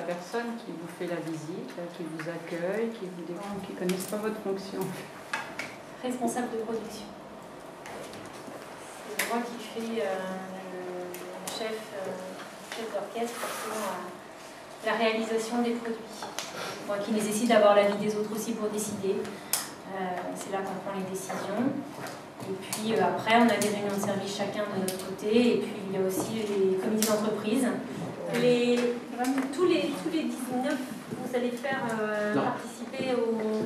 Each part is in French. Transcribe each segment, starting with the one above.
personne qui vous fait la visite, qui vous accueille, qui vous défend, qui ne connaissent pas votre fonction? Responsable de production. C'est moi qui fais chef d'orchestre pour la réalisation des produits. Moi qui nécessite d'avoir l'avis des autres aussi pour décider. C'est là qu'on prend les décisions. Et puis après, on a des réunions de service chacun de notre côté. Et puis il y a aussi les comités d'entreprise. Tous les 19, vous allez faire participer au...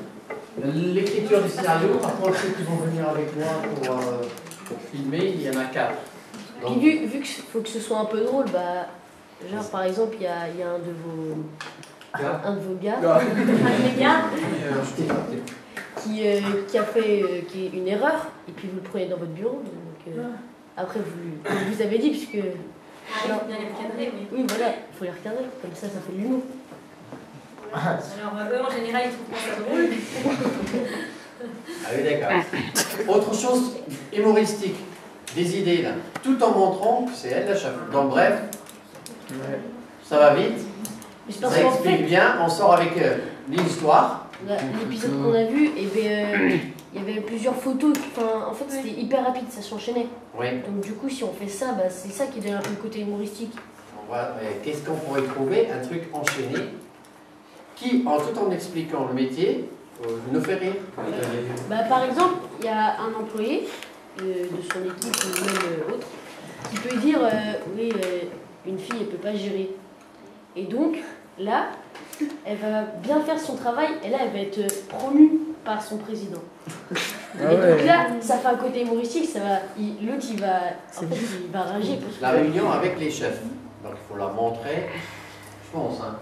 L'écriture du scénario, par contre, ceux qui vont venir avec moi pour filmer, il y en a 4. Donc... Vu qu'il faut que ce soit un peu drôle, bah, genre par exemple, il y a un de vos gars, qui a fait une erreur, et puis vous le prenez dans votre bureau. Donc, après, vous avez dit, puisque... il faut bien les recadrer, oui. Oui, voilà, il faut les recadrer, comme ça fait de l'humour. Alors eux, en général, ils trouvent pas ça drôle. Ah oui, d'accord. Autre chose humoristique, des idées là, tout en montrant que c'est elle la chef. Donc bref, ça va vite, ça explique bien, on sort avec l'histoire. L'épisode qu'on a vu, il y avait plusieurs photos, en fait c'était hyper rapide, ça s'enchaînait. Oui. Donc du coup, si on fait ça, bah, c'est ça qui donne un peu le côté humoristique. Qu'est-ce qu'on pourrait trouver? Un truc enchaîné qui, tout en expliquant le métier, nous fait rire. Bah, par exemple, il y a un employé de son équipe ou même autre qui peut dire oui, une fille elle peut pas gérer. Et donc là, elle va bien faire son travail et là elle va être promue par son président. Et donc là, ça fait un côté humoristique, l'autre il va rager. La réunion avec les chefs, donc il faut la montrer, je pense. Hein.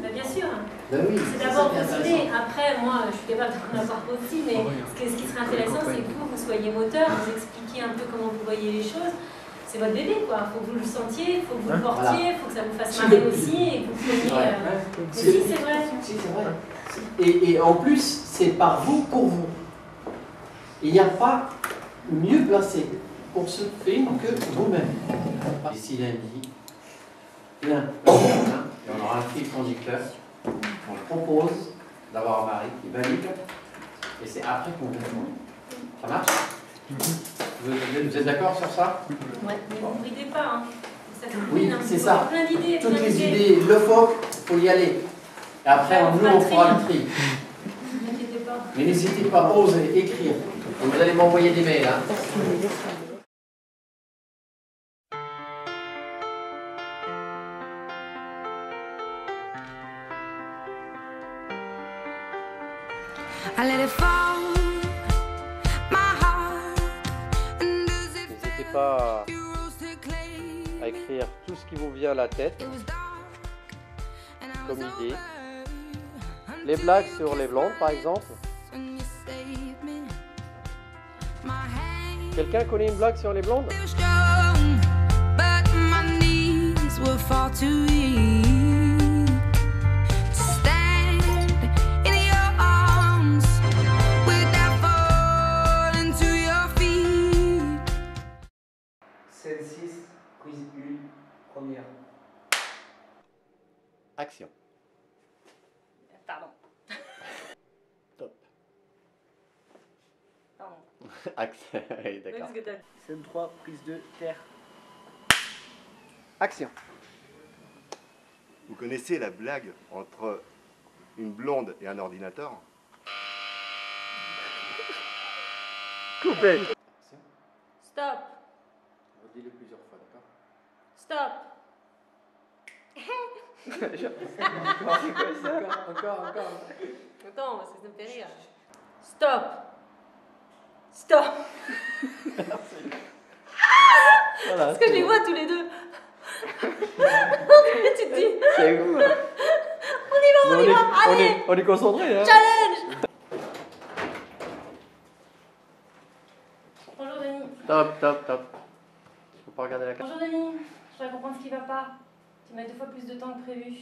Bien sûr. Ben oui, c'est d'abord décider. Après, moi, je suis capable d'en avoir aussi, mais ce qui serait intéressant, c'est que vous soyez moteur, vous expliquiez un peu comment vous voyez les choses. C'est votre bébé, quoi. Il faut que vous le sentiez, il faut que vous le portiez, il faut que ça vous fasse marrer aussi, et que vous preniez... Si, c'est vrai. Si, c'est vrai. Et en plus, c'est par vous, pour vous. Il n'y a pas mieux placé pour ce film que vous-même. D'ici lundi, plein. Et on aura un fil conducteur. On propose d'avoir un mari qui valide. Et c'est après qu'on répond. Ça marche? Vous êtes d'accord sur ça? Ouais, mais vous ne bridez pas. Hein. Ça oui, c'est ça. Plein d'idées. Toutes les idées, le faut y aller. Et après, nous, on fera le tri. N'inquiétez pas. Mais n'hésitez pas à oser écrire. Et vous allez m'envoyer des mails. Hein. N'hésitez pas à écrire tout ce qui vous vient à la tête comme idée. Les blagues sur les blondes, par exemple. Quelqu'un connaît une blague sur les blondes? Scène 6, prise 1, première. Action. Pardon. Top. Pardon. Action. Oui, d'accord. Scène 3, prise 2, terre. Action. Vous connaissez la blague entre une blonde et un ordinateur? Coupé. Stop. Redis-le plusieurs fois, d'accord? Stop. Encore. Attends, ça me fait rire. Stop. Stop. Voilà, parce que je les vois tous les deux. Tu te dis. C'est vous. On y va, allez. On est concentrés, hein. Challenge. Bonjour Denis. Top. Faut pas regarder la carte. Bonjour Denis. Je voudrais comprendre ce qui va pas. Tu mets 2 fois plus de temps que prévu.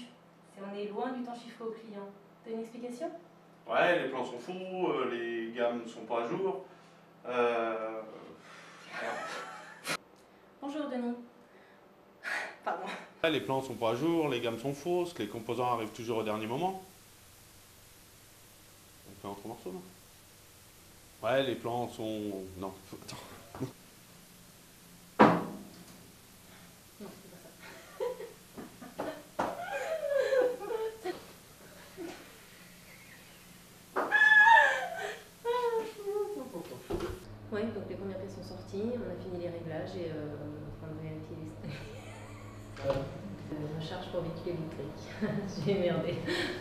On est loin du temps chiffré au client. T'as une explication? Ouais, les plans sont fous, les gammes ne sont pas à jour. Bonjour Denis. Pardon. Les plans sont pas à jour, les gammes sont fausses, les composants arrivent toujours au dernier moment. On fait entre morceaux, non? Ouais, les plans sont... Non, attends. Ouais, donc les premières pièces sont sorties, on a fini les réglages et on est en train de réactiver ma charge pour véhicule électrique. J'ai merdé,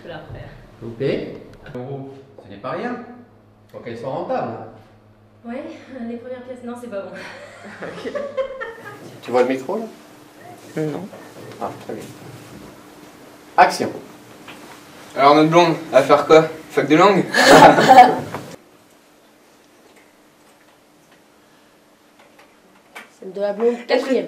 faut la refaire. Coupé. Ce n'est pas rien. Faut qu'elles soient rentables. Ouais, les premières pièces, non, c'est pas bon. Tu vois le micro là? Non. Ah, très bien. Action. Alors notre blonde, elle va faire quoi? Fac de langue? Celle de la blonde, quatrième.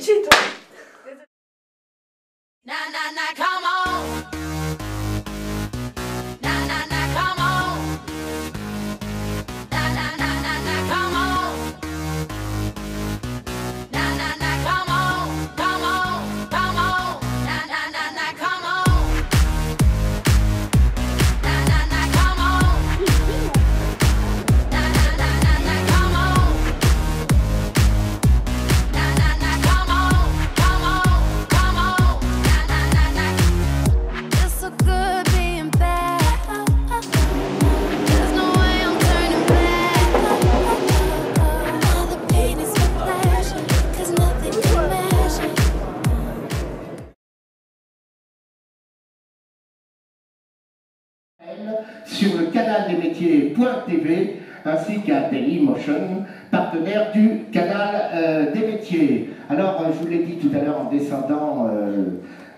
Sur le canal des métiers.tv ainsi qu'à Dailymotion, partenaire du canal des métiers. Alors, je vous l'ai dit tout à l'heure en descendant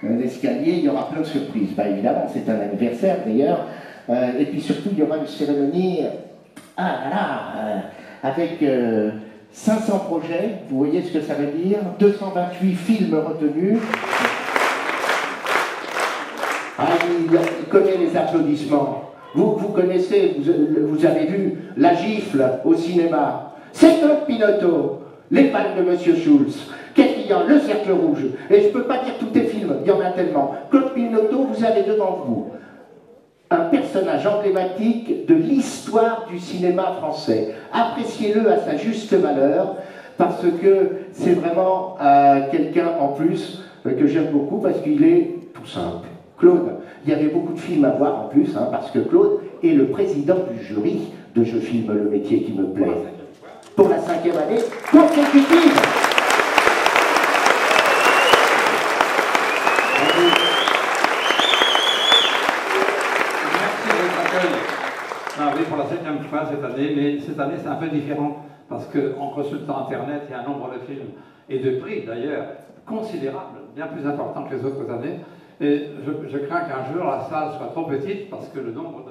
l'escalier, il y aura plein de surprises. Bah, évidemment, c'est un anniversaire d'ailleurs. Et puis surtout, il y aura une cérémonie avec 500 projets. Vous voyez ce que ça veut dire? 228 films retenus. Ah, il connaît les applaudissements. Vous connaissez, vous avez vu La Gifle au cinéma. C'est Claude Pinoteau. Les Palmes de Monsieur Schulz. Qu'est-ce qu'il y a? Le Cercle Rouge. Et je ne peux pas dire tous les films, il y en a tellement. Claude Pinoteau, vous avez devant vous un personnage emblématique de l'histoire du cinéma français. Appréciez-le à sa juste valeur, parce que c'est vraiment quelqu'un en plus que j'aime beaucoup, parce qu'il est tout simple. Claude, il y avait beaucoup de films à voir en plus, parce que Claude est le président du jury de Je filme le métier qui me plaît. Pour la 5e année consécutive. Merci de votre accueil. Ah oui, pour la 7e fois cette année, mais cette année c'est un peu différent parce qu'en consultant Internet, il y a un nombre de films et de prix d'ailleurs considérable, bien plus important que les autres années. Et je crains qu'un jour la salle soit trop petite parce que le nombre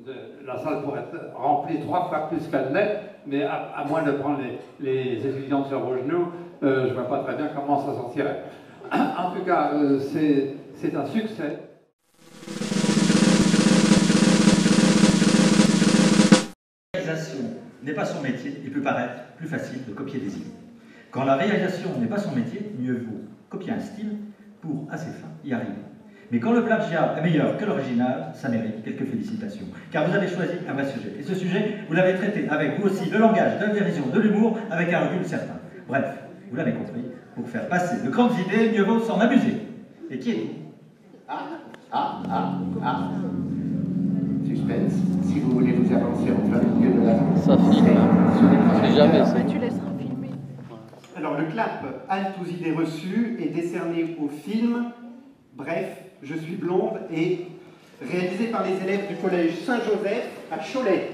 de la salle pourrait être remplie 3 fois plus qu'elle l'est, mais à moins de prendre les étudiants sur vos genoux, je ne vois pas très bien comment ça sortirait. En tout cas, c'est un succès. La réalisation n'est pas son métier, il peut paraître plus facile de copier des idées. Quand la réalisation n'est pas son métier, mieux vaut copier un style pour, à ses fins, y arriver. Mais quand le plagiat est meilleur que l'original, ça mérite quelques félicitations. Car vous avez choisi un vrai sujet. Et ce sujet, vous l'avez traité avec vous aussi le langage, de la dérision, de l'humour, avec un recul certain. Bref, vous l'avez compris, pour faire passer de grandes idées, mieux vaut s'en amuser. Et qui êtes-vous? Suspense. Si vous voulez vous avancer en plein milieu de la... Ça filme. C'est jamais ça. Tu laisseras filmer. Alors le clap Halte aux idées reçues est décerné au film Bref, je suis blonde et réalisé par les élèves du collège Saint-Joseph à Cholet.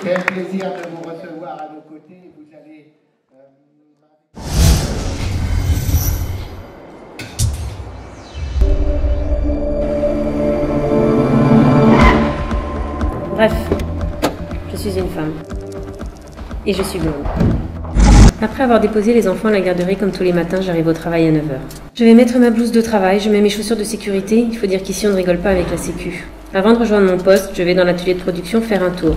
Quel plaisir de vous recevoir à nos côtés. Vous allez... Bref, je suis une femme. Et je suis blonde. Après avoir déposé les enfants à la garderie comme tous les matins, j'arrive au travail à 9h. Je vais mettre ma blouse de travail, je mets mes chaussures de sécurité. Il faut dire qu'ici on ne rigole pas avec la sécu. Avant de rejoindre mon poste, je vais dans l'atelier de production faire un tour.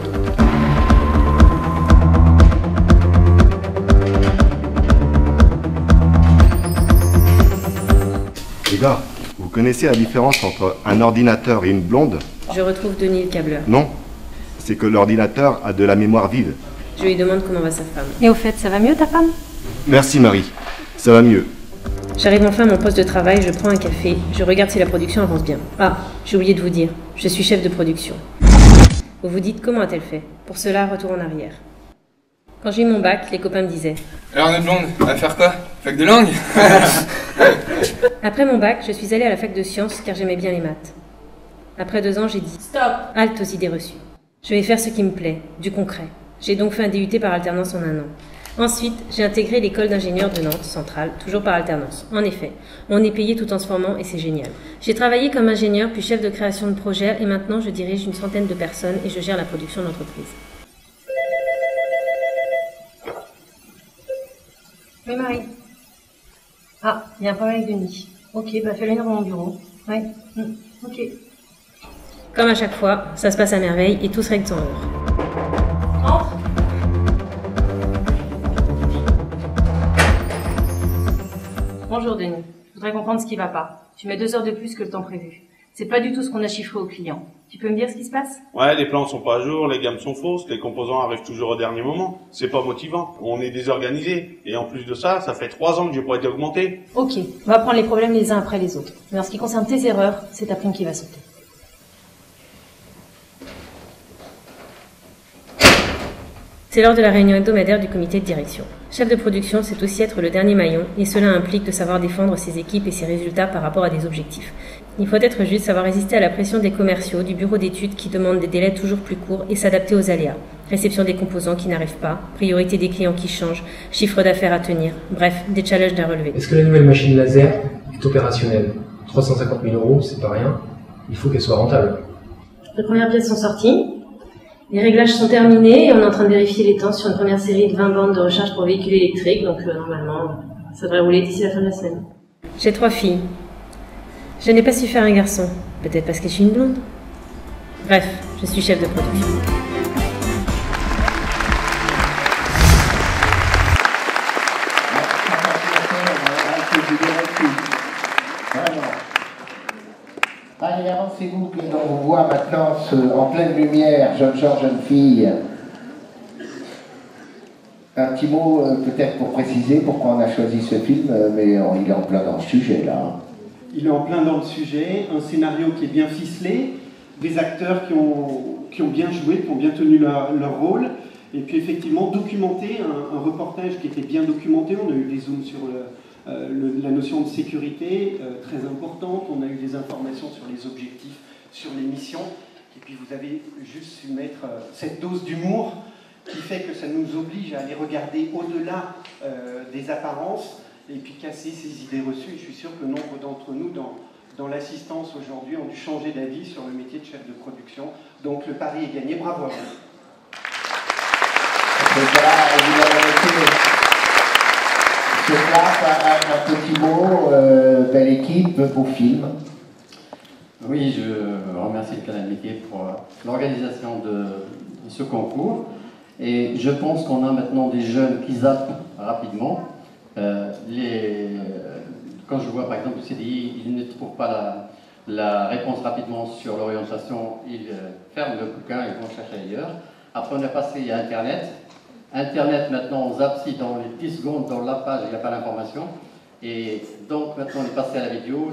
Les gars, vous connaissez la différence entre un ordinateur et une blonde? Je retrouve Denis le câbleur. Non, c'est que l'ordinateur a de la mémoire vive. Je lui demande comment va sa femme. Et au fait, ça va mieux ta femme? Merci Marie, ça va mieux. J'arrive enfin à mon poste de travail, je prends un café, je regarde si la production avance bien. Ah, j'ai oublié de vous dire, je suis chef de production. Vous vous dites comment a-t-elle fait? Pour cela, retour en arrière. Quand j'ai eu mon bac, les copains me disaient: Alors notre blonde, on va faire quoi? Fac de langue? Après mon bac, je suis allée à la fac de sciences car j'aimais bien les maths. Après 2 ans, j'ai dit: stop, halte aux idées reçues. Je vais faire ce qui me plaît, du concret. J'ai donc fait un DUT par alternance en 1 an. Ensuite, j'ai intégré l'école d'ingénieurs de Nantes, centrale, toujours par alternance. En effet, on est payé tout en se formant et c'est génial. J'ai travaillé comme ingénieur puis chef de création de projet et maintenant je dirige une centaine de personnes et je gère la production de l'entreprise. Oui, Marie. Ah, il y a un problème avec Denis. Ok, bah fais-le venir dans mon bureau. Ouais, ok. Comme à chaque fois, ça se passe à merveille et tout se règle sans heure. Entre. Bonjour Denis, je voudrais comprendre ce qui va pas. Tu mets 2 heures de plus que le temps prévu. C'est pas du tout ce qu'on a chiffré au client. Tu peux me dire ce qui se passe? Ouais, les plans sont pas à jour, les gammes sont fausses, les composants arrivent toujours au dernier moment. C'est pas motivant, on est désorganisé. Et en plus de ça, ça fait 3 ans que j'ai pas été augmenté. Ok, on va prendre les problèmes les uns après les autres. Mais en ce qui concerne tes erreurs, c'est ta prime qui va sauter. C'est lors de la réunion hebdomadaire du comité de direction. Chef de production, c'est aussi être le dernier maillon, et cela implique de savoir défendre ses équipes et ses résultats par rapport à des objectifs. Il faut être juste, savoir résister à la pression des commerciaux, du bureau d'études qui demandent des délais toujours plus courts et s'adapter aux aléas. Réception des composants qui n'arrivent pas, priorité des clients qui changent, chiffre d'affaires à tenir, bref, des challenges à relever. Est-ce que la nouvelle machine laser est opérationnelle? 350 000 €, c'est pas rien. Il faut qu'elle soit rentable. Les premières pièces sont sorties. Les réglages sont terminés et on est en train de vérifier les temps sur une première série de 20 bandes de recharge pour véhicules électriques, donc normalement, ça devrait rouler d'ici la fin de la semaine. J'ai 3 filles. Je n'ai pas su faire un garçon, peut-être parce que je suis une blonde. Bref, je suis chef de production. Allez, avancez-vous, que l'on vous voit maintenant en pleine lumière, jeunes gens, jeunes filles. Un petit mot peut-être pour préciser pourquoi on a choisi ce film, mais il est en plein dans le sujet là. Il est en plein dans le sujet, un scénario qui est bien ficelé, des acteurs qui ont bien joué, qui ont bien tenu leur rôle, et puis effectivement documenter, un reportage qui était bien documenté. On a eu des zooms sur la notion de sécurité très importante, on a eu des informations sur les objectifs, sur les missions, et puis vous avez juste su mettre cette dose d'humour qui fait que ça nous oblige à aller regarder au-delà des apparences et puis casser ces idées reçues. Je suis sûr que nombre d'entre nous dans l'assistance aujourd'hui ont dû changer d'avis sur le métier de chef de production. Donc le pari est gagné, bravo à vous. Un petit mot, belle équipe, beau film. Oui, je remercie le Canal Métier pour l'organisation de ce concours. Et je pense qu'on a maintenant des jeunes qui zappent rapidement. Quand je vois par exemple le CDI, ils ne trouvent pas la réponse rapidement sur l'orientation, ils ferment le bouquin et vont chercher ailleurs. Après on est passé à Internet. Internet maintenant on zappe si dans les 10 secondes dans la page il n'y a pas l'information. Et donc maintenant on est passé à la vidéo,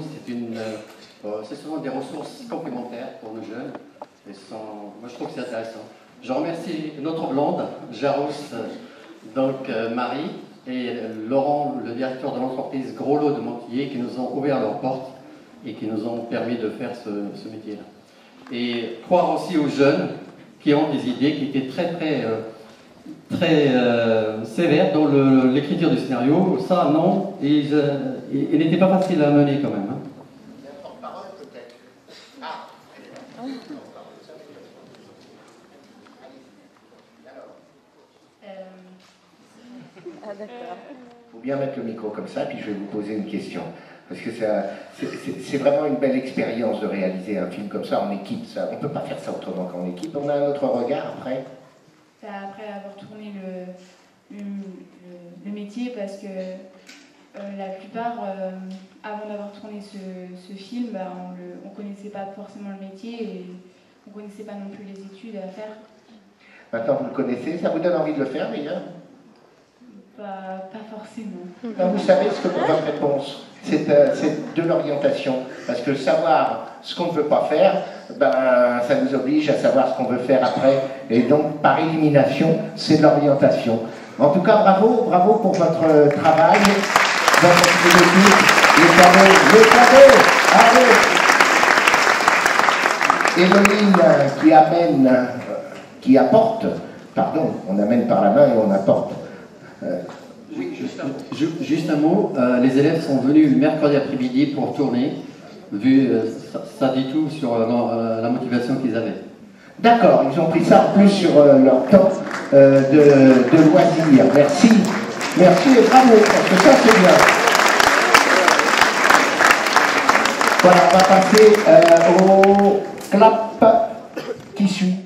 c'est souvent des ressources complémentaires pour nos jeunes. Moi je trouve que c'est intéressant. Je remercie notre blonde, Jarousse, donc Marie, et Laurent, le directeur de l'entreprise Gros Lot de Montillier, qui nous ont ouvert leurs portes et qui nous ont permis de faire ce métier-là. Et croire aussi aux jeunes qui ont des idées qui étaient très sévères dans l'écriture du scénario. Ça, non, il n'était pas facile à mener quand même. Hein. Il faut bien mettre le micro comme ça, puis je vais vous poser une question. Parce que c'est vraiment une belle expérience de réaliser un film comme ça en équipe. On ne peut pas faire ça autrement qu'en équipe. On a un autre regard après. Après avoir tourné le métier, parce que la plupart, avant d'avoir tourné ce film, on ne connaissait pas forcément le métier et on ne connaissait pas non plus les études à faire. Maintenant vous le connaissez, ça vous donne envie de le faire d'ailleurs? Pas forcément. Non, vous savez ce que pour votre réponse, c'est de l'orientation. Parce que savoir ce qu'on ne veut pas faire, ça nous oblige à savoir ce qu'on veut faire après. Et donc, par élimination, c'est de l'orientation. En tout cas, bravo pour votre travail, votre équipe, les cadeaux. Emeline qui apporte, pardon, on amène par la main et on apporte. Oui, juste un mot, les élèves sont venus mercredi après-midi pour tourner, vu ça dit tout sur la motivation qu'ils avaient. D'accord, ils ont pris ça en plus sur leur temps de loisirs. Merci et bravo, parce que ça c'est bien. Voilà, on va passer au clap qui suit.